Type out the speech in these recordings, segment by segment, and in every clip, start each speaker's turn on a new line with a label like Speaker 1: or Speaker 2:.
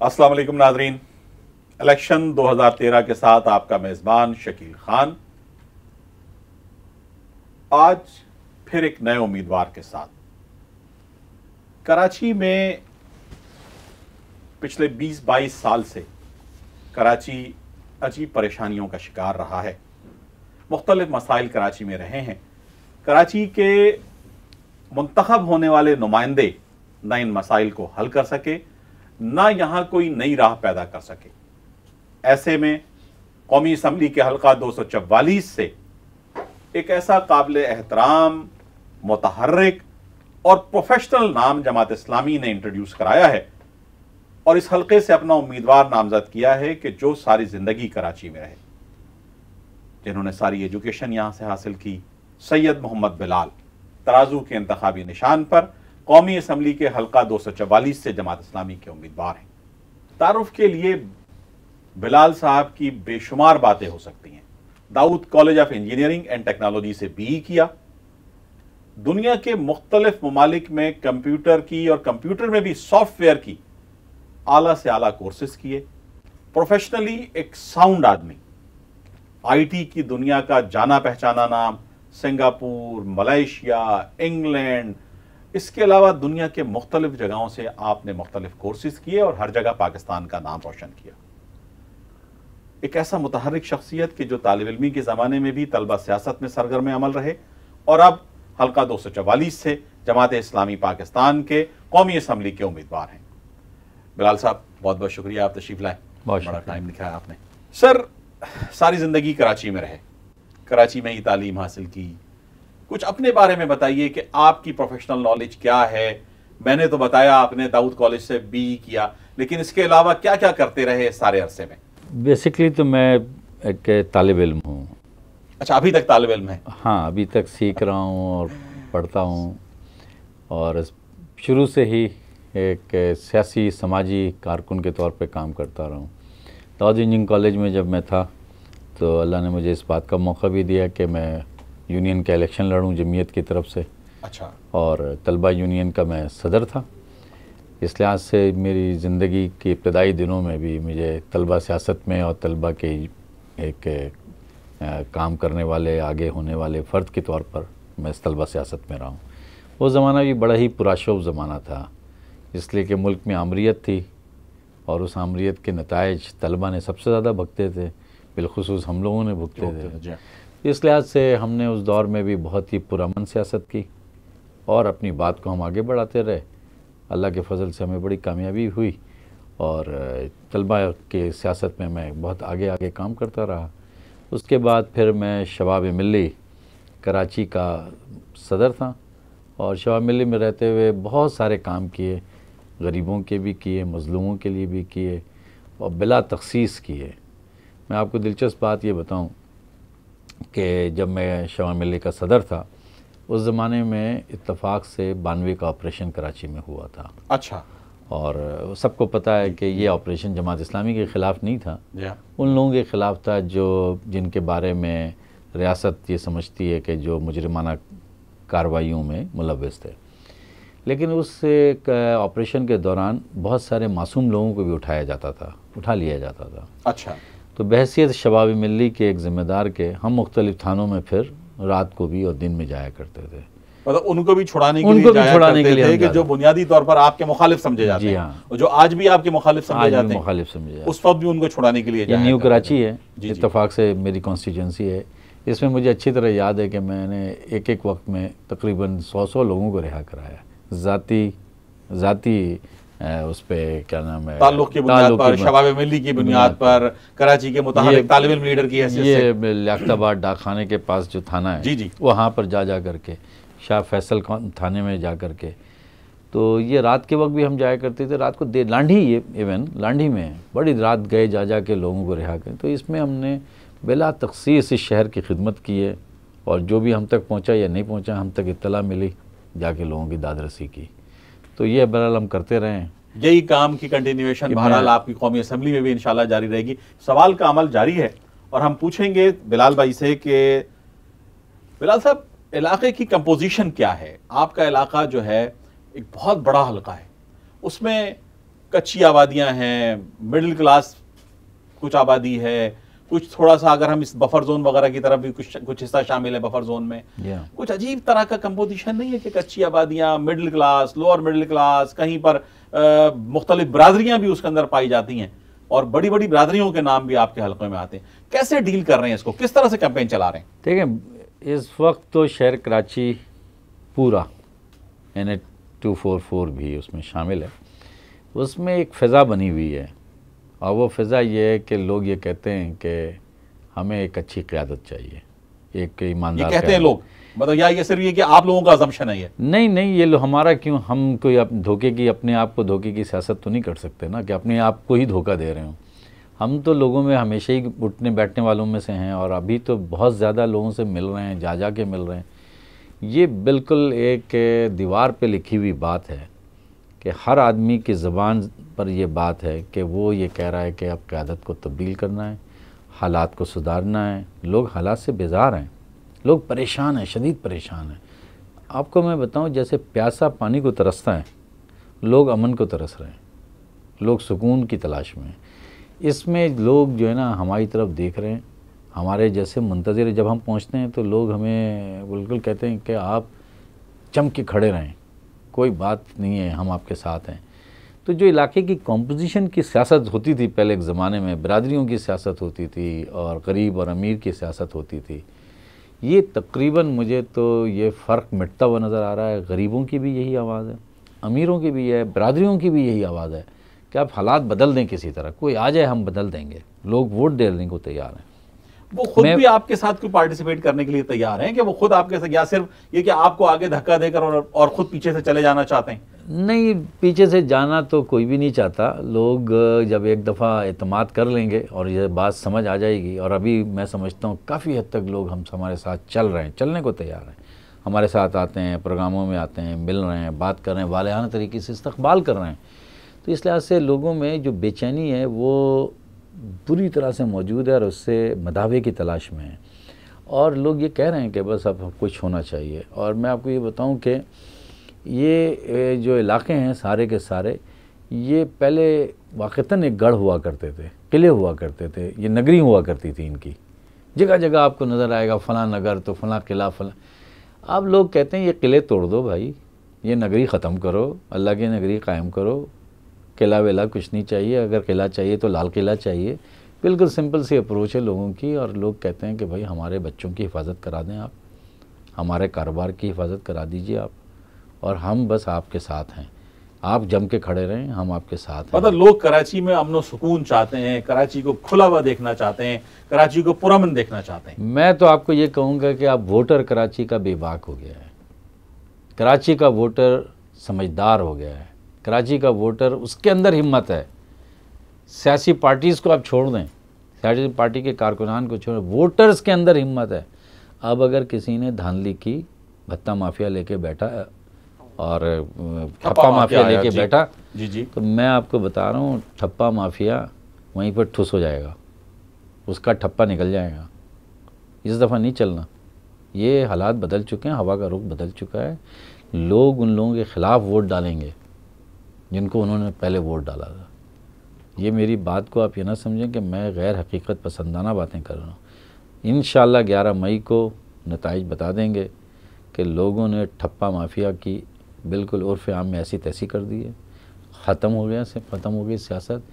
Speaker 1: अस्सलाम वालेकुम नाजरीन। इलेक्शन 2013 के साथ आपका मेज़बान शकील खान आज फिर एक नए उम्मीदवार के साथ। कराची में पिछले 20-22 साल से कराची अजीब परेशानियों का शिकार रहा है। मुख्तलिफ मसाइल कराची में रहे हैं। कराची के मुंतखब होने वाले नुमाइंदे न इन मसाइल को हल कर सके, ना यहां कोई नई राह पैदा कर सके। ऐसे में कौमी असम्बली के हल्का 244 से एक ऐसा काबिल एहतराम, मुतहर्रिक और प्रोफेशनल नाम जमात इस्लामी ने इंट्रोड्यूस कराया है और इस हल्के से अपना उम्मीदवार नामजद किया है कि जो सारी जिंदगी कराची में रहे, जिन्होंने सारी एजुकेशन यहां से हासिल की। सैयद मोहम्मद बिलाल तराजू के इंतखाबी निशान पर कौमी असम्बली के हल्का 244 से जमात इस्लामी के उम्मीदवार हैं। तारुफ के लिए बिलाल साहब की बेशुमार बातें हो सकती हैं। Dawood college of engineering and technology से BE किया। दुनिया के मुख्तलिफ ममालिक में कंप्यूटर की और कंप्यूटर में भी सॉफ्टवेयर की आला से आला कोर्सेज किए। प्रोफेशनली एक साउंड आदमी, IT की दुनिया का जाना पहचाना नाम, सिंगापुर, मलेशिया, इंग्लैंड, इसके अलावा दुनिया के मुख्तलिफ जगहों से आपने मुख्तलिफ कोर्सेज किए और हर जगह पाकिस्तान का नाम रोशन किया। एक ऐसा मुतहर्रिक शख्सियत कि जो तालिब इल्मी के ज़माने में भी तलबा सियासत में सरगर्म अमल रहे और अब हल्का 244 से जमात इस्लामी पाकिस्तान के कौमी असम्बली के उम्मीदवार हैं। बिलाल साहब, बहुत बहुत शुक्रिया, आप तशरीफ लाए, बहुत बड़ा टाइम दिखाया आपने। सर, सारी ज़िंदगी कराची में रहे, कराची में ही तालीम हासिल की, कुछ अपने बारे में बताइए कि आपकी प्रोफेशनल नॉलेज क्या है। मैंने तो बताया आपने दाऊद कॉलेज से BE किया, लेकिन इसके अलावा क्या क्या करते रहे सारे अरसे में?
Speaker 2: बेसिकली तो मैं एक तालिब इल्म हूँ।
Speaker 1: अच्छा, अभी तक तालिब इल्म है?
Speaker 2: हाँ, अभी तक सीख रहा हूँ और पढ़ता हूँ और शुरू से ही एक सियासी समाजी कारकुन के तौर पे काम करता रहा हूँ। दाऊद इंजीनियरिंग कॉलेज में जब मैं था तो अल्लाह ने मुझे इस बात का मौका भी दिया कि मैं यूनियन का इलेक्शन लड़ूं जमीयत की तरफ से।
Speaker 1: अच्छा। और
Speaker 2: तलबा यूनियन का मैं सदर था। इस लिहाज से मेरी ज़िंदगी के इब्तदाई दिनों में भी मुझे तलबा सियासत में और तलबा के एक काम करने वाले, आगे होने वाले फ़र्द के तौर पर मैं इस तलबा सियासत में रहा हूँ। वो ज़माना भी बड़ा ही पुराशोभ ज़माना था, इसलिए कि मुल्क में आमरीत थी और उस आमरीत के नताइज तलबा ने सबसे ज़्यादा भुगते थे, बिलखुसूस हम लोगों ने भुगते थे। इस लिहाज से हमने उस दौर में भी बहुत ही पुरअमन सियासत की और अपनी बात को हम आगे बढ़ाते रहे। अल्लाह के फजल से हमें बड़ी कामयाबी हुई और तलबा के सियासत में मैं बहुत आगे आगे काम करता रहा। उसके बाद फिर मैं शबाब मिल्ली कराची का सदर था और शबाब मिल्ली में रहते हुए बहुत सारे काम किए, गरीबों के भी किए, मज़लूमों के लिए भी किए और बिला तख़सीस किए। मैं आपको दिलचस्प बात ये बताऊं कि जब मैं शबाब मिल्ली का सदर था उस ज़माने में इत्तफाक से 92 का ऑपरेशन कराची में हुआ था।
Speaker 1: अच्छा।
Speaker 2: और सबको पता है कि ये ऑपरेशन जमात इस्लामी के ख़िलाफ़ नहीं था, उन लोगों के ख़िलाफ़ था जिनके बारे में रियासत ये समझती है कि जो मुजरिमाना कार्रवाइयों में मुलव्वस थे। लेकिन उस ऑपरेशन के दौरान बहुत सारे मासूम लोगों को भी उठा लिया जाता था।
Speaker 1: अच्छा।
Speaker 2: तो बहैसियत शबाब मिल्ली के एक ज़िम्मेदार के हम मुख्तलिफ़ थानों में फिर रात को भी और दिन में जाया करते थे।
Speaker 1: मतलब उनको भी छुड़ाने के लिए थे कि जो बुनियादी तौर पर आपके मुखालिफ समझे जाते हैं। हाँ। और जो आज भी आपके मुखालिफ समझे जाते हैं, उस वक्त भी उनको छुड़ाने के लिए
Speaker 2: न्यू कराची है, इत्तफाक से मेरी कॉन्स्टिट्यूंसी है। इसमें मुझे अच्छी तरह याद है कि मैंने एक वक्त में तकरीबन 100 लोगों को रिहा कराया, ज़ाती उस पे क्या नाम है,
Speaker 1: ताल्लुक़ की बुनियाद पर, शबाब मिल्ली की बुनियाद पर, कराची के मुतहर्रिक तालिब इल्म लीडर की हैसियत से।
Speaker 2: ये लियाकताबाद डाकखाने के पास जो थाना है,
Speaker 1: जी,
Speaker 2: वहाँ पर जा करके, शाह फैसल थाने में जा करके, तो ये रात के वक्त भी हम जाया करते थे। रात को लांढी में बड़ी रात गए जा के लोगों को रिहा करें। तो इसमें हमने बिला तख़सीस इस शहर की खिदमत की है और जो भी हम तक पहुँचा या नहीं पहुँचा, हम तक इत्तला मिली, जाके लोगों की दादरसी की। तो ये बहरहाल हम करते रहे हैं।
Speaker 1: यही काम की कंटिन्यूएशन बहरहाल आपकी कौमी असम्बली में भी इंशाल्लाह जारी रहेगी। सवाल का अमल जारी है और हम पूछेंगे बिलाल भाई से कि बिलाल साहब, इलाके की कंपोजिशन क्या है? आपका इलाका जो है एक बहुत बड़ा हल्का है, उसमें कच्ची आबादियां हैं, मिडिल क्लास कुछ आबादी है, कुछ थोड़ा सा अगर हम इस बफर जोन वगैरह की तरफ भी कुछ हिस्सा शामिल है बफर जोन में, कुछ अजीब तरह का कंपोजिशन नहीं है कि कच्ची आबादियां, middle class, lower middle class, कहीं पर मुख्तलिफ बरादरियां भी उसके अंदर पाई जाती हैं और बड़ी बड़ी बरादरियों के नाम भी आपके हल्के में आते हैं। कैसे डील कर रहे हैं इसको, किस तरह से कैंपेन चला रहे हैं?
Speaker 2: देखिए, इस वक्त तो शहर कराची पूरा NH 244 भी उसमें शामिल है, उसमें एक फ़िज़ा बनी हुई है और वो फ़िज़ा ये है कि लोग ये कहते हैं कि हमें एक अच्छी क़यादत चाहिए, एक ईमानदार।
Speaker 1: ये कहते हैं लोग, मतलब या ये सिर्फ ये कि आप लोगों का अज़म्पशन है? ये नहीं,
Speaker 2: ये हमारा क्यों, हम कोई धोखे की, अपने आप को धोखे की सियासत तो नहीं कर सकते ना कि अपने आप को ही धोखा दे रहे हो। हम तो लोगों में हमेशा ही उठने बैठने वालों में से हैं और अभी तो बहुत ज़्यादा लोगों से मिल रहे हैं, जा के मिल रहे हैं। ये बिल्कुल एक दीवार पे लिखी हुई बात है कि हर आदमी की ज़बान पर यह बात है कि वो ये कह रहा है कि अब क़यादत को तब्दील करना है, हालात को सुधारना है। लोग हालात से बेजार हैं, लोग परेशान हैं, शदीद परेशान हैं। आपको मैं बताऊं, जैसे प्यासा पानी को तरसता है, लोग अमन को तरस रहे हैं, लोग सुकून की तलाश में हैं। इसमें लोग जो है ना हमारी तरफ देख रहे हैं, हमारे जैसे मुंतज़िर। जब हम पहुंचते हैं तो लोग हमें बिल्कुल कहते हैं कि आप चम के खड़े रहें, कोई बात नहीं है, हम आपके साथ हैं। तो जो इलाके की कॉम्पोजिशन की सियासत होती थी पहले एक ज़माने में, बरादरियों की सियासत होती थी और गरीब और अमीर की सियासत होती थी, ये तकरीबन मुझे तो ये फ़र्क मिटता हुआ नज़र आ रहा है। गरीबों की भी यही आवाज़ है, अमीरों की भी है, बरादरियों की भी यही आवाज़ है कि आप हालात बदल दें, किसी तरह कोई आ जाए हम बदल देंगे। लोग वोट देने को तैयार हैं।
Speaker 1: वो खुद भी आपके साथ कोई पार्टिसिपेट करने के लिए तैयार हैं कि वो खुद आपके साथ, या सिर्फ ये कि आपको आगे धक्का देकर और खुद पीछे से चले जाना चाहते हैं?
Speaker 2: नहीं, पीछे से जाना तो कोई भी नहीं चाहता। लोग जब एक दफ़ा एतमाद कर लेंगे और ये बात समझ आ जाएगी, और अभी मैं समझता हूँ काफ़ी हद तक लोग हमारे साथ चल रहे हैं, चलने को तैयार हैं, हमारे साथ आते हैं, प्रोग्रामों में आते हैं, मिल रहे हैं, बात कर रहे हैं, वालियाना तरीके से इस्तकबाल कर रहे हैं। तो इस लिहाज से लोगों में जो बेचैनी है वो बुरी तरह से मौजूद है और उससे मदावे की तलाश में है। और लोग ये कह रहे हैं कि बस अब कुछ होना चाहिए। और मैं आपको ये बताऊं कि ये जो इलाके हैं सारे के सारे, ये पहले वाक़तन एक गढ़ हुआ करते थे, किले हुआ करते थे, ये नगरी हुआ करती थी इनकी। जगह जगह आपको नज़र आएगा फ़लाँ नगर तो फ़लाँ किला फ़लाँ। अब लोग कहते हैं ये किले तोड़ दो भाई, ये नगरी ख़त्म करो, अल्लाह की नगरी कायम करो, किला वेला कुछ नहीं चाहिए, अगर किला चाहिए तो लाल किला चाहिए। बिल्कुल सिंपल सी अप्रोच है लोगों की। और लोग कहते हैं कि भाई हमारे बच्चों की हिफाजत करा दें आप, हमारे कारोबार की हिफाजत करा दीजिए आप, और हम बस आपके साथ हैं, आप जम के खड़े रहें, हम आपके साथ हैं।
Speaker 1: मतलब लोग कराची में अमन और सुकून चाहते हैं, कराची को खुला हुआ देखना चाहते हैं, कराची को पुरअमन देखना चाहते हैं।
Speaker 2: मैं तो आपको ये कहूँगा कि अब वोटर कराची का बेबाक हो गया है, कराची का वोटर समझदार हो गया है, कराची का वोटर उसके अंदर हिम्मत है। सियासी पार्टीज़ को आप छोड़ दें, सियासी पार्टी के कारकुनान को छोड़, वोटर्स के अंदर हिम्मत है। अब अगर किसी ने धांधली की, भत्ता माफिया लेके बैठा और ठप्पा माफिया लेके बैठा
Speaker 1: जी,
Speaker 2: तो मैं आपको बता रहा हूँ ठप्पा माफिया वहीं पर ठुस हो जाएगा, उसका ठप्पा निकल जाएगा। इस दफ़ा नहीं चलना। ये हालात बदल चुके हैं, हवा का रुख बदल चुका है। लोग उन लोगों के ख़िलाफ़ वोट डालेंगे जिनको उन्होंने पहले वोट डाला था। ये मेरी बात को आप ये ना समझें कि मैं गैर हकीकत पसंदाना बातें कर रहा हूँ। इंशाअल्लाह 11 मई को नताइज बता देंगे कि लोगों ने ठप्पा माफिया की बिल्कुल उर्फ़ आम में ऐसी तैसी कर दी है, ख़त्म हो गया, से ख़त्म हो गई सियासत।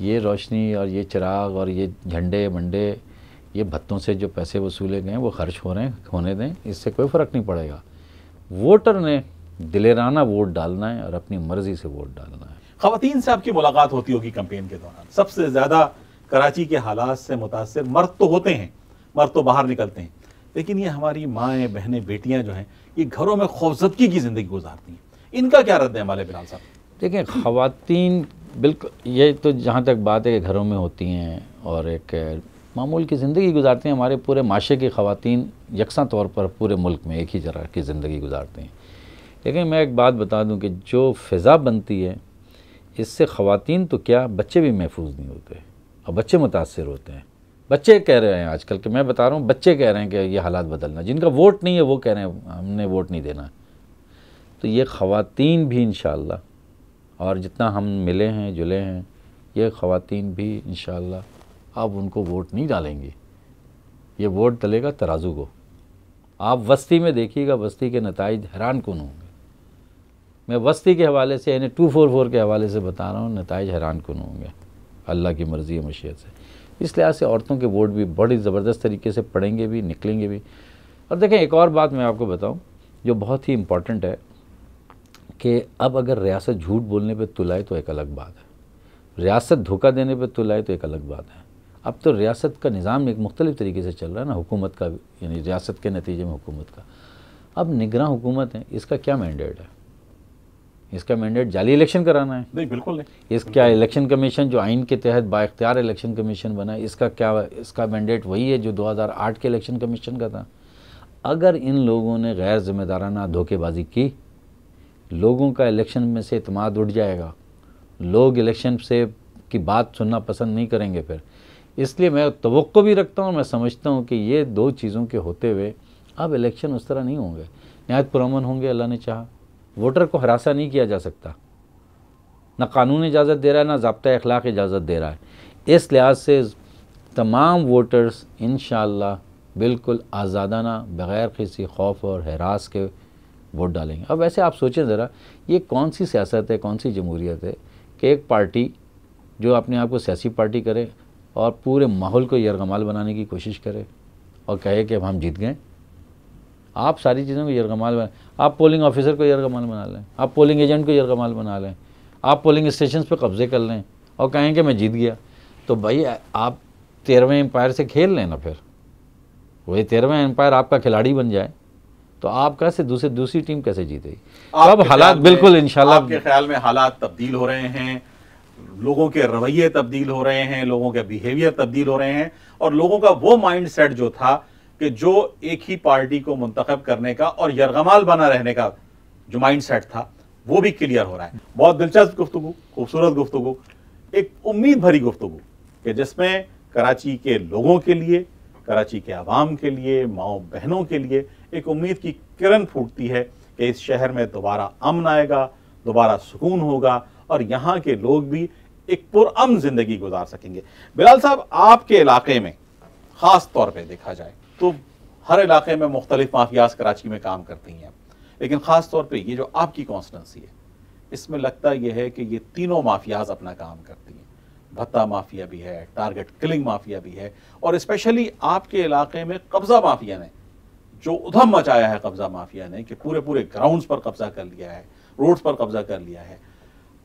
Speaker 2: ये रोशनी और ये चिराग और ये झंडे मंडे, ये भत्तों से जो पैसे वसूले गए वो खर्च हो रहे हैं, होने दें, इससे कोई फ़र्क नहीं पड़ेगा। वोटर ने दिलेराना वोट डालना है और अपनी मर्ज़ी से वोट डालना है।
Speaker 1: ख़वातीन से आपकी मुलाकात होती होगी कैंपेन के दौरान। सबसे ज़्यादा कराची के हालात से मुतासिर मर्द तो होते हैं, मर्द तो बाहर निकलते हैं, लेकिन ये हमारी माएँ, बहनें, बेटियाँ जो हैं ये घरों में खौफजदगी की ज़िंदगी गुजारती हैं। इनका क्या रद्द अमल है बिलाल साहब?
Speaker 2: देखिए, ख़वातीन बिल्कुल, ये तो जहाँ तक बात है कि घरों में होती हैं और एक मामूल की ज़िंदगी गुजारती हैं। हमारे पूरे माशरे की ख़वातीन यकसा तौर पर पूरे मुल्क में एक ही तरह की ज़िंदगी गुजारती हैं। लेकिन मैं एक बात बता दूं कि जो फ़िज़ा बनती है इससे ख़वातीन तो क्या, बच्चे भी महफूज नहीं होते और बच्चे मुतासिर होते हैं। बच्चे कह रहे हैं आजकल के, मैं बता रहा हूँ, बच्चे कह रहे हैं कि ये हालात बदलना। जिनका वोट नहीं है वो कह रहे हैं हमने वोट नहीं देना। तो ये ख़वातीन भी इंशाअल्लाह और जितना हम मिले हैं जुले हैं, ये ख़वातीन भी इंशाअल्लाह अब उनको वोट नहीं डालेंगी, ये वोट डलेगा तराजू को। आप वस्ती में देखिएगा, वस्ती के नताइज हैरान कुन होंगे। मैं वस्ती के हवाले से यानी 244 के हवाले से बता रहा हूँ, नताइज हैरान कुन होंगे अल्लाह की मर्ज़ी और मशीयत से। इस लिहाज से औरतों के वोट भी बड़ी ज़बरदस्त तरीके से पड़ेंगे भी, निकलेंगे भी। और देखें, एक और बात मैं आपको बताऊँ जो बहुत ही इम्पॉर्टेंट है कि अब अगर रियासत झूठ बोलने पे तुलाए तो एक अलग बात है, रियासत धोखा देने पे तुलाए तो एक अलग बात है। अब तो रियासत का निज़ाम एक मुख्तलिफ़ तरीके से चल रहा है ना, हुकूमत का यानी रियासत के नतीजे में हुकूमत का। अब निगरान हुकूमत है, इसका क्या मैंडेट है? इसका मैंडेट जाली इलेक्शन कराना है?
Speaker 1: नहीं, बिल्कुल नहीं।
Speaker 2: इसका इलेक्शन कमीशन जो आइन के तहत बाइख्तियार इलेक्शन कमीशन बना है, इसका क्या, इसका मैंडेट वही है जो 2008 के इलेक्शन कमीशन का था। अगर इन लोगों ने गैर जिम्मेदाराना धोखेबाजी की, लोगों का इलेक्शन में से इत्मीनान उठ जाएगा, लोग इलेक्शन से की बात सुनना पसंद नहीं करेंगे फिर। इसलिए मैं तवक्को भी रखता हूँ, मैं समझता हूँ कि ये दो चीज़ों के होते हुए अब इलेक्शन उस तरह नहीं होंगे, नहायत पुरअमन होंगे अल्लाह ने चाहा। वोटर को हरासा नहीं किया जा सकता, ना कानून इजाज़त दे रहा है, ना ज़ाब्ता अखलाक इजाज़त दे रहा है। इस लिहाज से तमाम वोटर्स इंशाअल्लाह बिल्कुल आज़ादाना बग़ैर किसी खौफ और हरास के वोट डालेंगे। अब ऐसे आप सोचें ज़रा, ये कौन सी सियासत है, कौन सी जमहूरियत है कि एक पार्टी जो अपने आप को सियासी पार्टी करे और पूरे माहौल को यरगमाल बनाने की कोशिश करे और कहे कि अब हम जीत गए। आप सारी चीज़ों को यरगमाल बना, आप पोलिंग ऑफिसर को यरगमाल बना लें, आप पोलिंग एजेंट को यरगमाल बना लें, आप पोलिंग स्टेशन पे कब्ज़े कर लें और कहें कि मैं जीत गया। तो भाई आप 13वें एम्पायर से खेल लें ना, फिर वही 13वां एम्पायर आपका खिलाड़ी बन जाए तो आप कैसे दूसरी टीम कैसे जीतेगी? अब हालात बिल्कुल इंशाल्लाह,
Speaker 1: आपके ख्याल में हालात तब्दील हो रहे हैं, लोगों के रवैये तब्दील हो रहे हैं, लोगों के बिहेवियर तब्दील हो रहे हैं, और लोगों का वो माइंड सेट जो था कि जो एक ही पार्टी को मुंतखब करने का और यरगमाल बना रहने का जो माइंड सेट था, वो भी क्लियर हो रहा है। बहुत दिलचस्प गुफ्तगू, खूबसूरत गुफ्तगू, एक उम्मीद भरी गुफ्तगू कि जिसमें कराची के लोगों के लिए, कराची के आवाम के लिए, माओ बहनों के लिए एक उम्मीद की किरण फूटती है कि इस शहर में दोबारा अमन आएगा, दोबारा सुकून होगा और यहाँ के लोग भी एक पुरअमन जिंदगी गुजार सकेंगे। बिलाल साहब, आपके इलाके में खास तौर पे देखा जाए तो हर इलाके में मुख्तलिफ माफियाज कराची में काम करती हैं, लेकिन खास तौर पे ये जो आपकी कॉन्स्टिट्यूंसी है, इसमें लगता यह है कि ये तीनों माफियाज अपना काम करती हैं। भत्ता माफिया भी है, टारगेट किलिंग माफिया भी है, और स्पेशली आपके इलाके में कब्जा माफिया ने जो उधम मचाया है, कब्जा माफिया ने कि पूरे पूरे ग्राउंड्स पर कब्जा कर लिया है, रोड्स पर कब्जा कर लिया है।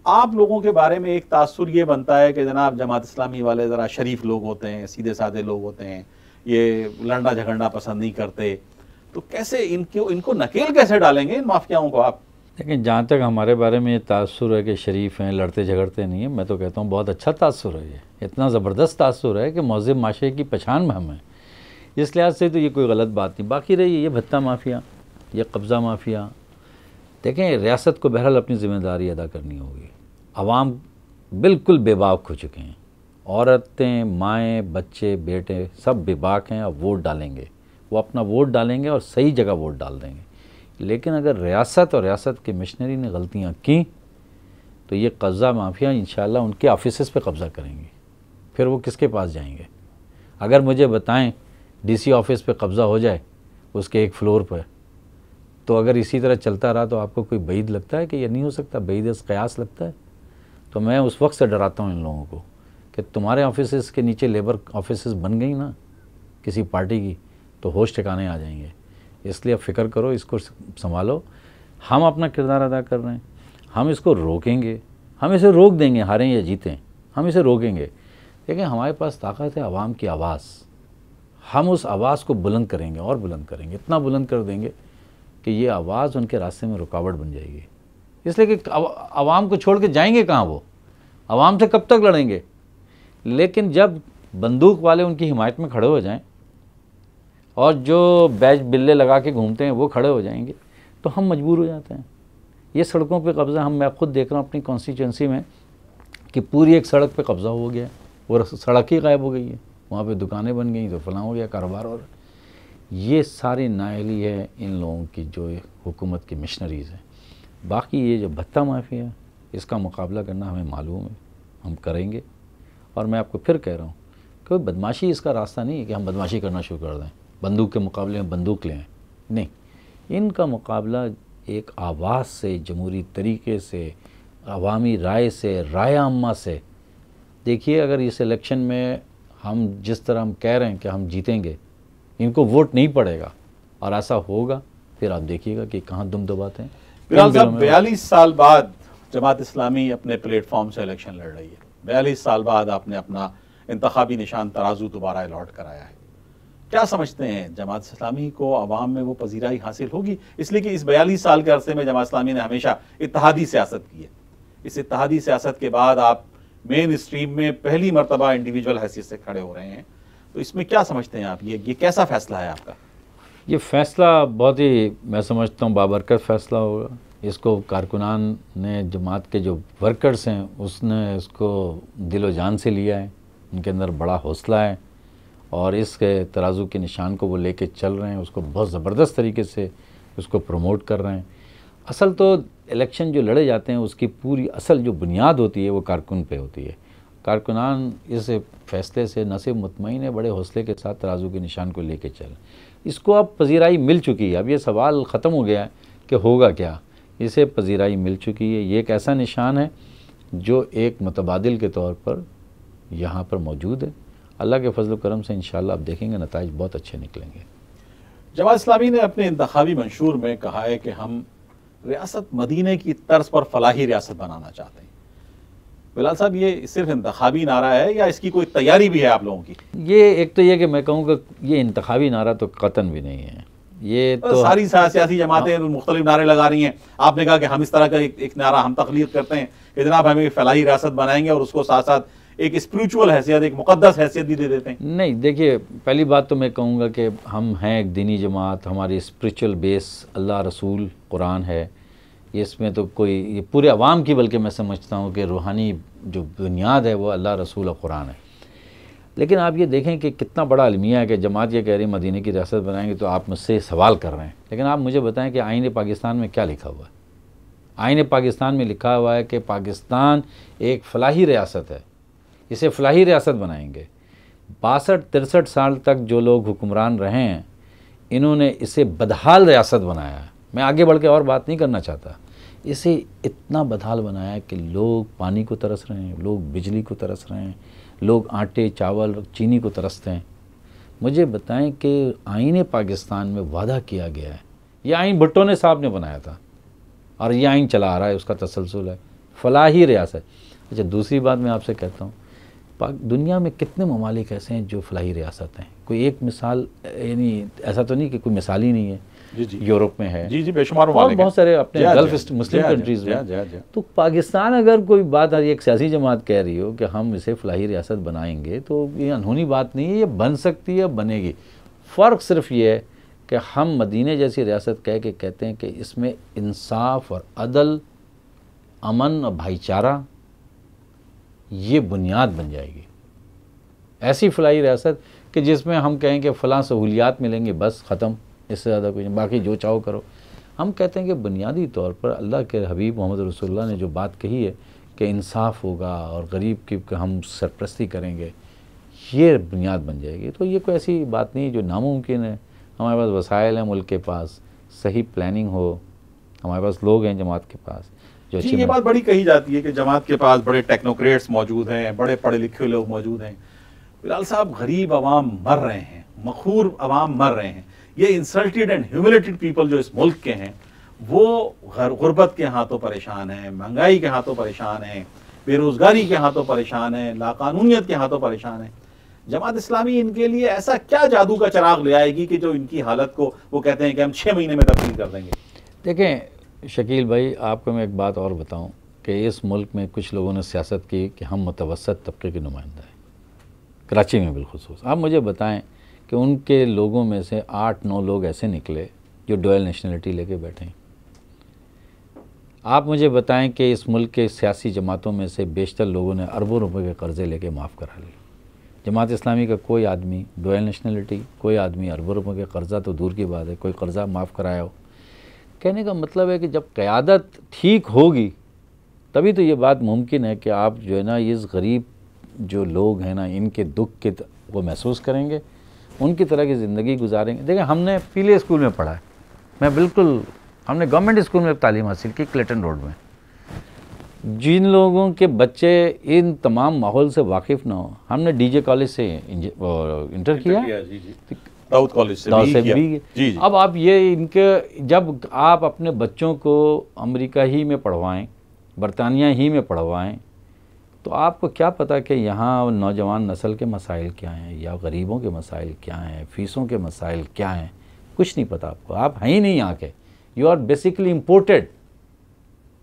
Speaker 1: आप लोगों के बारे में एक तासुर ये बनता है कि जनाब जमात इस्लामी वाले ज़रा शरीफ लोग होते हैं, सीधे साधे लोग होते हैं, ये लड़ना झगड़ना पसंद नहीं करते, तो कैसे इनको नकेल कैसे डालेंगे इन माफियाओं को आप?
Speaker 2: लेकिन जहाँ तक हमारे बारे में ये तासुर है कि शरीफ हैं, लड़ते झगड़ते नहीं हैं, मैं तो कहता हूँ बहुत अच्छा तासुर है। ये इतना ज़बरदस्त तासुर है कि महज़ब माशरे की पहचान में हम हैं। इस लिहाज से तो ये कोई गलत बात नहीं। बाकी रही ये भत्ता माफिया, ये कब्ज़ा माफिया, देखें रियासत को बहरहाल अपनी ज़िम्मेदारी अदा करनी होगी। आवाम बिल्कुल बेबाक हो चुके हैं, औरतें, माएँ, बच्चे, बेटे सब बेबाक हैं। अब वोट डालेंगे, वो अपना वोट डालेंगे और सही जगह वोट डाल देंगे। लेकिन अगर रियासत और रियासत के मिशनरी ने गलतियाँ की तो ये कब्ज़ा माफिया इंशाअल्लाह उनके ऑफिसेस पे कब्ज़ा करेंगे। फिर वो किसके पास जाएंगे? अगर मुझे बताएं डीसी ऑफिस पे कब्ज़ा हो जाए उसके एक फ्लोर पर, तो अगर इसी तरह चलता रहा तो आपको कोई बईद लगता है कि ये नहीं हो सकता? बईद क़यास लगता है? तो मैं उस वक्त से डराता हूँ इन लोगों को कि तुम्हारे ऑफिसेस के नीचे लेबर ऑफिसेस बन गई ना किसी पार्टी की, तो होश ठिकाने आ जाएंगे। इसलिए फ़िक्र करो, इसको संभालो। हम अपना किरदार अदा कर रहे हैं, हम इसको रोकेंगे, हम इसे रोक देंगे, हारें या जीतें हम इसे रोकेंगे। लेकिन हमारे पास ताकत है आवाम की आवाज़, हम उस आवाज़ को बुलंद करेंगे और बुलंद करेंगे, इतना बुलंद कर देंगे कि ये आवाज़ उनके रास्ते में रुकावट बन जाएगी। इसलिए कि आवाम को छोड़ के जाएंगे कहाँ? वो आवाम से कब तक लड़ेंगे? लेकिन जब बंदूक वाले उनकी हिमायत में खड़े हो जाएं और जो बैज बिल्ले लगा के घूमते हैं वो खड़े हो जाएंगे, तो हम मजबूर हो जाते हैं। ये सड़कों पे कब्ज़ा, मैं खुद देख रहा हूँ अपनी कॉन्स्टिट्यूंसी में कि पूरी एक सड़क पे कब्ज़ा हो गया, वो सड़क ही गायब हो गई है, वहाँ पे दुकानें बन गई, तो फलां हो गया कारोबार। और ये सारी नाअहली है इन लोगों की जो हुकूमत की मिशनरीज़ हैं। बाकी ये जो भत्ता माफिया, इसका मुकाबला करना हमें मालूम है, हम करेंगे। और मैं आपको फिर कह रहा हूँ कि बदमाशी इसका रास्ता नहीं है कि हम बदमाशी करना शुरू कर दें, बंदूक के मुकाबले में बंदूक लें, नहीं। इनका मुकाबला एक आवाज़ से, जमहूरी तरीके से, अवामी राय से, राय आम्मा से। देखिए, अगर इस इलेक्शन में हम जिस तरह हम कह रहे हैं कि हम जीतेंगे, इनको वोट नहीं पड़ेगा और ऐसा होगा, फिर आप देखिएगा कि कहाँ दुम दबाते हैं।
Speaker 1: बिलाल साहब, 42 साल बाद जमात इस्लामी अपने प्लेटफॉर्म से इलेक्शन लड़ रही है। 42 साल बाद आपने अपना इंतखाबी निशान तराजू दोबारा अलॉट कराया है। क्या समझते हैं, जमात इस्लामी को अवाम में वो पजीराई हासिल होगी? इसलिए कि इस 42 साल के अरसे में जमात इस्लामी ने हमेशा इत्तेहादी सियासत की है। इस इत्तेहादी सियासत के बाद आप मेन स्ट्रीम में पहली मरतबा इंडिविजुअल हैसियत से खड़े हो रहे हैं, तो इसमें क्या समझते हैं आप? ये कैसा फैसला है आपका?
Speaker 2: ये फैसला बहुत ही, मैं समझता हूँ, बाबरकत फैसला होगा। इसको कारकुनान ने, जमात के जो वर्कर्स हैं, उसने इसको दिलो जान से लिया है। उनके अंदर बड़ा हौसला है और इसके तराजू के निशान को वो लेके चल रहे हैं, उसको बहुत ज़बरदस्त तरीके से उसको प्रमोट कर रहे हैं। असल तो इलेक्शन जो लड़े जाते हैं उसकी पूरी असल जो बुनियाद होती है वो कारकुन पे होती है। कारकुनान इस फैसले से न सिर्फ मुतमईन है, बड़े हौसले के साथ तराजू के निशान को लेके चल। इसको अब पजीराई मिल चुकी है। अब ये सवाल ख़त्म हो गया है कि होगा क्या, इसे पजीराई मिल चुकी है। ये एक ऐसा निशान है जो एक मुतबादिल के तौर पर यहाँ पर मौजूद है। अल्लाह के फजल करम से इंशाअल्लाह आप देखेंगे नताइज बहुत अच्छे निकलेंगे।
Speaker 1: जमात इस्लामी ने अपने इंतखाबी मंशूर में कहा है कि हम रियासत मदीने की तर्ज पर फलाही रियासत बनाना चाहते हैं। बिलाल साहब, ये सिर्फ इंतखाबी नारा है या इसकी कोई तैयारी भी है आप लोगों की?
Speaker 2: ये एक तो ये कि मैं कहूँगा ये इंतखाबी नारा तो कतन भी नहीं है। ये तो
Speaker 1: सारी सियासी जमातें मुख्तलिफ नारे लगा रही हैं। आपने कहा कि हम इस तरह का एक नारा हम तख्लीक करते हैं कि जनाब हमें फलाही रियासत बनाएंगे और उसको साथ साथ एक स्पिरिचुअल हैसियत, एक मुकद्दस हैसियत भी दे देते हैं।
Speaker 2: नहीं, देखिए, पहली बात तो मैं कहूँगा कि हम हैं एक दीनी जमात, हमारी स्पिरिचुअल बेस अल्लाह, रसूल, कुरान है। इसमें तो कोई, ये पूरे अवाम की, बल्कि मैं समझता हूँ कि रूहानी जो बुनियाद है वो अल्लाह, रसूल और कुरान है। लेकिन आप ये देखें कि कितना बड़ा अलमिया है कि जमात ये कह रही है मदीने की रियासत बनाएंगे, तो आप मुझसे सवाल कर रहे हैं। लेकिन आप मुझे बताएं कि आईन पाकिस्तान में क्या लिखा हुआ है? आईन पाकिस्तान में लिखा हुआ है कि पाकिस्तान एक फलाही रियासत है, इसे फलाही रियासत बनाएंगे। 62-63 साल तक जो लोग हुक्मरान रहे हैं, इन्होंने इसे बदहाल रियासत बनाया है। मैं आगे बढ़ के और बात नहीं करना चाहता। इसे इतना बदहाल बनाया है कि लोग पानी को तरस रहे हैं, लोग बिजली को तरस रहे हैं, लोग आटे, चावल, चीनी को तरसते हैं। मुझे बताएं कि आईन पाकिस्तान में वादा किया गया है, यह आईन भुट्टो ने साहब ने बनाया था और ये आईन चला आ रहा है, उसका तसलसल है, फलाही रियासत। अच्छा, दूसरी बात मैं आपसे कहता हूँ, दुनिया में कितने ममालिक ऐसे हैं जो फलाही रियासत हैं? कोई एक मिसाल, यानी ऐसा तो नहीं कि कोई मिसाल ही नहीं है।
Speaker 1: जी,
Speaker 2: यूरोप में है,
Speaker 1: जी बेशुमार
Speaker 2: और बहुत सारे अपने गल्फ मुस्लिम कंट्रीज में। तो पाकिस्तान, अगर कोई बात एक सियासी जमात कह रही हो कि हम इसे फलाही रियासत बनाएंगे, तो ये अनहोनी बात नहीं है, ये बन सकती है, बनेगी। फ़र्क सिर्फ ये है कि हम मदीने जैसी रियासत कह के कहते हैं कि इसमें इंसाफ और अदल, अमन और भाईचारा ये बुनियाद बन जाएगी। ऐसी फलाही रियासत कि जिसमें हम कहें कि फ़लाँ सहूलियात मिलेंगे, बस ख़त्म, इससे ज़्यादा कुछ नहीं, बाकी जो चाहो करो। हम कहते हैं कि बुनियादी तौर पर अल्लाह के हबीब मोहम्मद रसूलुल्लाह ने जो बात कही है कि इंसाफ होगा और गरीब की हम सरपरस्ती करेंगे, ये बुनियाद बन जाएगी। तो ये कोई ऐसी बात नहीं जो नामुमकिन है। हमारे पास वसाइल हैं, मुल्क के पास सही प्लानिंग हो, हमारे पास लोग हैं जमात के पास जो
Speaker 1: जी। ये बात बड़ी कही जाती है कि जमात के पास बड़े टेक्नोक्रेट्स मौजूद हैं, बड़े पढ़े लिखे लोग मौजूद हैं। बिलाल साहब, गरीब आवाम मर रहे हैं, मखूर आवाम मर रहे हैं। ये इंसल्टेड एंड ह्यूमिलेटेड पीपल जो इस मुल्क के हैं, वो गुर्बत के हाथों परेशान हैं, महंगाई के हाथों परेशान हैं, बेरोजगारी के हाथों परेशान हैं, लाकानूनियत के हाथों परेशान हैं। जमात इस्लामी इनके लिए ऐसा क्या जादू का चिराग ले आएगी कि जो इनकी हालत को वो कहते हैं कि हम 6 महीने में तब्दील कर देंगे?
Speaker 2: देखें शकील भाई, आपको मैं एक बात और बताऊं कि इस मुल्क में कुछ लोगों ने सियासत की कि हम मुतवसत तबके के नुमाइंदा हैं, कराची में बिलखुसूस। आप मुझे बताएं कि उनके लोगों में से 8-9 लोग ऐसे निकले जो डुअल नेशनलिटी लेके बैठे हैं। आप मुझे बताएं कि इस मुल्क के सियासी जमातों में से बेशतर लोगों ने अरबों रुपए के कर्ज़े लेके माफ़ करा लिए। जमात इस्लामी का कोई आदमी डुअल नेशनलिटी, कोई आदमी अरबों रुपए के कर्ज़ा तो दूर की बात है, कोई कर्ज़ा माफ़ कराया हो। कहने का मतलब है कि जब क़यादत ठीक होगी तभी तो ये बात मुमकिन है कि आप जो है ना इस गरीब जो लोग हैं ना इनके दुख के वो महसूस करेंगे, उनकी तरह की ज़िंदगी गुजारेंगे। देखिए हमने पीले स्कूल में पढ़ा है, हमने गवर्नमेंट स्कूल में तालीम हासिल की क्लेटन रोड में। जिन लोगों के बच्चे इन तमाम माहौल से वाकिफ़ ना हो, हमने डीजे कॉलेज से इंटर किया,
Speaker 1: दाऊद कॉलेज से भी
Speaker 2: जी। अब आप ये इनके जब आप अपने बच्चों को अमेरिका ही में पढ़वाएं, बरतानिया ही में पढ़वाएं, तो आपको क्या पता कि यहाँ नौजवान नस्ल के मसाइल क्या हैं या गरीबों के मसाइल क्या हैं, फ़ीसों के मसाइल क्या हैं, कुछ नहीं पता आपको। आप हैं ही नहीं यहाँ के, you are basically imported,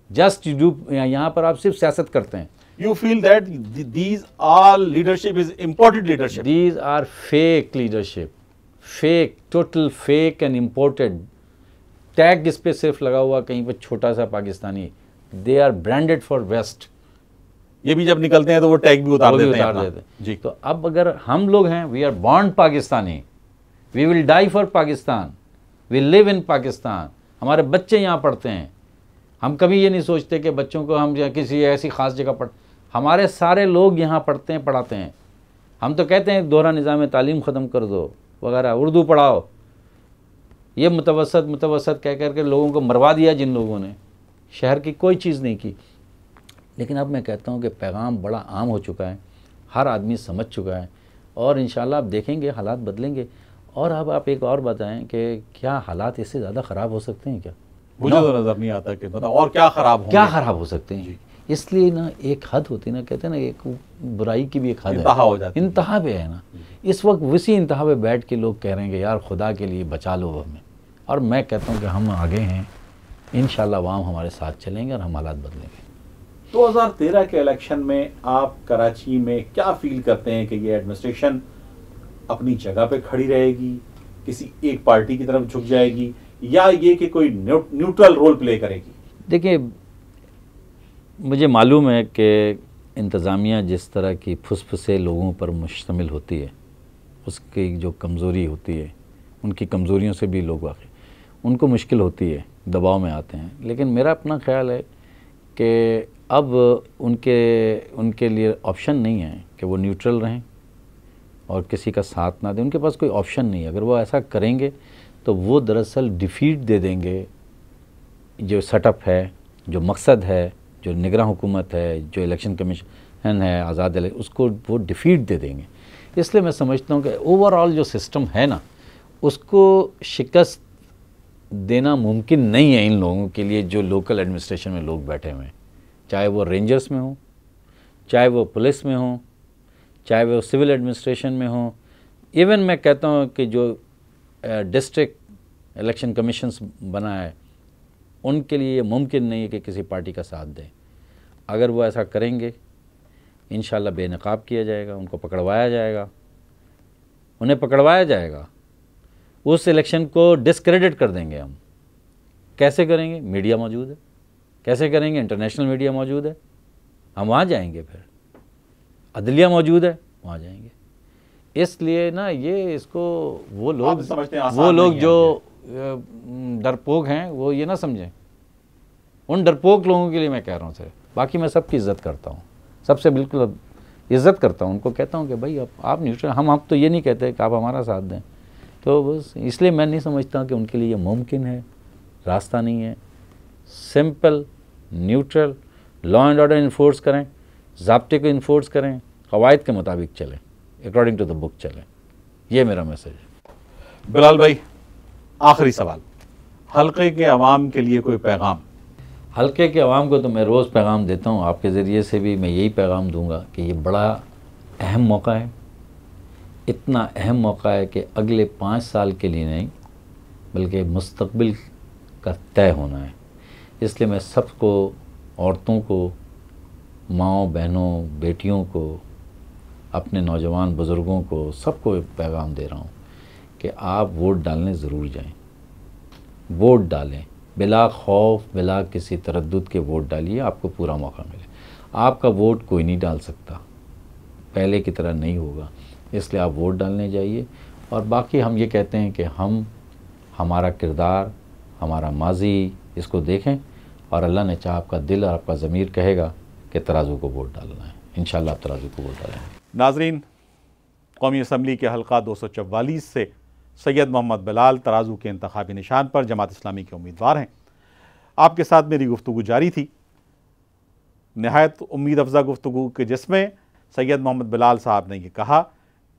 Speaker 2: just do, यहाँ पर आप सिर्फ सियासत करते हैं।
Speaker 1: You feel that these all leadership is imported leadership?
Speaker 2: These are fake leadership, fake, total fake and imported. Tag इस पे सिर्फ लगा हुआ कहीं पर छोटा सा Pakistani, they are branded for West.
Speaker 1: ये भी जब निकलते हैं तो वो टैग भी उतार देते हैं
Speaker 2: जी। तो अब अगर हम लोग हैं, we are born Pakistani, we will die for Pakistan, we live in Pakistan, हमारे बच्चे यहाँ पढ़ते हैं। हम कभी ये नहीं सोचते कि बच्चों को हम किसी ऐसी ख़ास जगह पढ़, हमारे सारे लोग यहाँ पढ़ते हैं, पढ़ाते हैं। हम तो कहते हैं दोहरा निज़ाम तालीम ख़त्म कर दो वगैरह, उर्दू पढ़ाओ, ये मुतवसत कह कर के लोगों को मरवा दिया जिन लोगों ने, शहर की कोई चीज़ नहीं की। लेकिन अब मैं कहता हूँ कि पैगाम बड़ा आम हो चुका है, हर आदमी समझ चुका है, और इंशाल्लाह आप देखेंगे हालात बदलेंगे। और अब आप एक और बताएं कि क्या हालात इससे ज़्यादा ख़राब हो सकते हैं क्या?
Speaker 1: मुझे तो नज़र नहीं आता कि मतलब और क्या ख़राब
Speaker 2: हो सकते हैं। इसलिए ना एक हद होती है ना, कहते हैं ना एक बुराई की भी एक हद
Speaker 1: इंतहा हो जाती है,
Speaker 2: इंतहा पे है ना। इस वक्त उसी इंतहा पे बैठ के लोग कह रहे हैं कि यार खुदा के लिए बचा लो हमें। और मैं कहता हूँ कि हम आगे हैं, इंशाल्लाह अवाम हमारे साथ चलेंगे और हम हालात बदलेंगे।
Speaker 1: 2013 के इलेक्शन में आप कराची में क्या फील करते हैं कि ये एडमिनिस्ट्रेशन अपनी जगह पे खड़ी रहेगी, किसी एक पार्टी की तरफ झुक जाएगी, या ये कि कोई न्यूट्रल रोल प्ले करेगी?
Speaker 2: देखिए मुझे मालूम है कि इंतज़ामिया जिस तरह की फुसफुसे लोगों पर मुश्तमिल होती है, उसकी जो कमज़ोरी होती है, उनकी कमज़ोरियों से भी लोग वाक़ई उनको मुश्किल होती है, दबाव में आते हैं। लेकिन मेरा अपना ख्याल है कि अब उनके लिए ऑप्शन नहीं है कि वो न्यूट्रल रहें और किसी का साथ ना दें। उनके पास कोई ऑप्शन नहीं है। अगर वो ऐसा करेंगे तो वो दरअसल डिफ़ीट दे देंगे जो सेटअप है, जो मकसद है, जो निगरान हुकूमत है, जो इलेक्शन कमीशन है, आज़ाद उसको वो डिफ़ीट दे देंगे। इसलिए मैं समझता हूँ कि ओवरऑल जो सिस्टम है ना, उसको शिकस्त देना मुमकिन नहीं है इन लोगों के लिए जो लोकल एडमिनिस्ट्रेशन में लोग बैठे हुए हैं, चाहे वो रेंजर्स में हो, चाहे वो पुलिस में हो, चाहे वो सिविल एडमिनिस्ट्रेशन में हो। इवन मैं कहता हूँ कि जो डिस्ट्रिक्ट इलेक्शन कमीशंस बना है, उनके लिए ये मुमकिन नहीं है कि किसी पार्टी का साथ दें। अगर वो ऐसा करेंगे, इंशाल्लाह बेनकाब किया जाएगा, उनको पकड़वाया जाएगा, उन्हें पकड़वाया जाएगा, उस इलेक्शन को डिस्क्रेडिट कर देंगे हम। कैसे करेंगे? मीडिया मौजूद है। कैसे करेंगे? इंटरनेशनल मीडिया मौजूद है, हम वहाँ जाएंगे। फिर अदलिया मौजूद है, वहाँ जाएंगे। इसलिए ना ये इसको वो लोग जो डरपोक हैं वो ये ना समझें। उन डरपोक लोगों के लिए मैं कह रहा हूँ सर, बाकी मैं सबकी इज़्ज़त करता हूँ, सबसे बिल्कुल इज़्ज़त करता हूँ। उनको कहता हूँ कि भाई आप न्यूट्रल, हम तो ये नहीं कहते कि आप हमारा साथ दें। तो बस इसलिए मैं नहीं समझता कि उनके लिए ये मुमकिन है, रास्ता नहीं है। Simple, neutral, law and order enforce करें, ज़ाब्ते को इन्फोर्स करें, क़वाइद के मुताबिक चलें, अकॉर्डिंग टू द बुक चलें। ये मेरा मैसेज है।
Speaker 1: बिलाल भाई, आखिरी सवाल, हल्के के अवाम के लिए कोई पैगाम?
Speaker 2: हल्के के अवाम को तो मैं रोज़ पैगाम देता हूँ, आपके ज़रिए से भी मैं यही पैगाम दूँगा कि ये बड़ा अहम मौका है। इतना अहम मौका है कि अगले 5 साल के लिए नहीं बल्कि मुस्तक़बिल का तय होना है। इसलिए मैं सबको, औरतों को, माँओं, बहनों, बेटियों को, अपने नौजवान बुज़ुर्गों को, सबको पैगाम दे रहा हूँ कि आप वोट डालने ज़रूर जाएं। वोट डालें, बिला खौफ, बिला किसी तरद्दुद के वोट डालिए, आपको पूरा मौका मिले। आपका वोट कोई नहीं डाल सकता, पहले की तरह नहीं होगा, इसलिए आप वोट डालने जाइए। और बाकी हम ये कहते हैं कि हम हमारा किरदार, हमारा माजी, इसको देखें और अल्लाह ने चाहा आपका दिल और आपका ज़मीर कहेगा कि तराजू को वोट डालना है, इंशाअल्लाह आप तराजू को वोट डालें।
Speaker 1: नाजरीन, कौमी असम्बली के हल्का 244 से सैयद मोहम्मद बिलाल तराजू के इंतखाबी निशान पर जमात इस्लामी के उम्मीदवार हैं। आपके साथ मेरी गुफ्तगू जारी थी, नहायत उम्मीद अफजा गुफ्तगू के जिसमें सैयद मोहम्मद बिलाल साहब ने यह कहा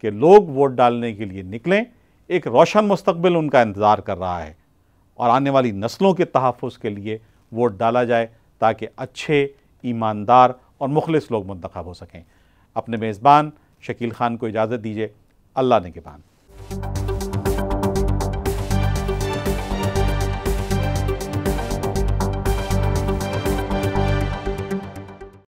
Speaker 1: कि लोग वोट डालने के लिए निकलें, एक रोशन मुस्तकबिल उनका इंतज़ार कर रहा है और आने वाली नस्लों के तहफ़्फ़ुज़ के लिए वोट डाला जाए ताकि अच्छे, ईमानदार और मुखलिस लोग मुंतखब हो सकें। अपने मेज़बान शकील खान को इजाज़त दीजिए। अल्लाह ने के बान।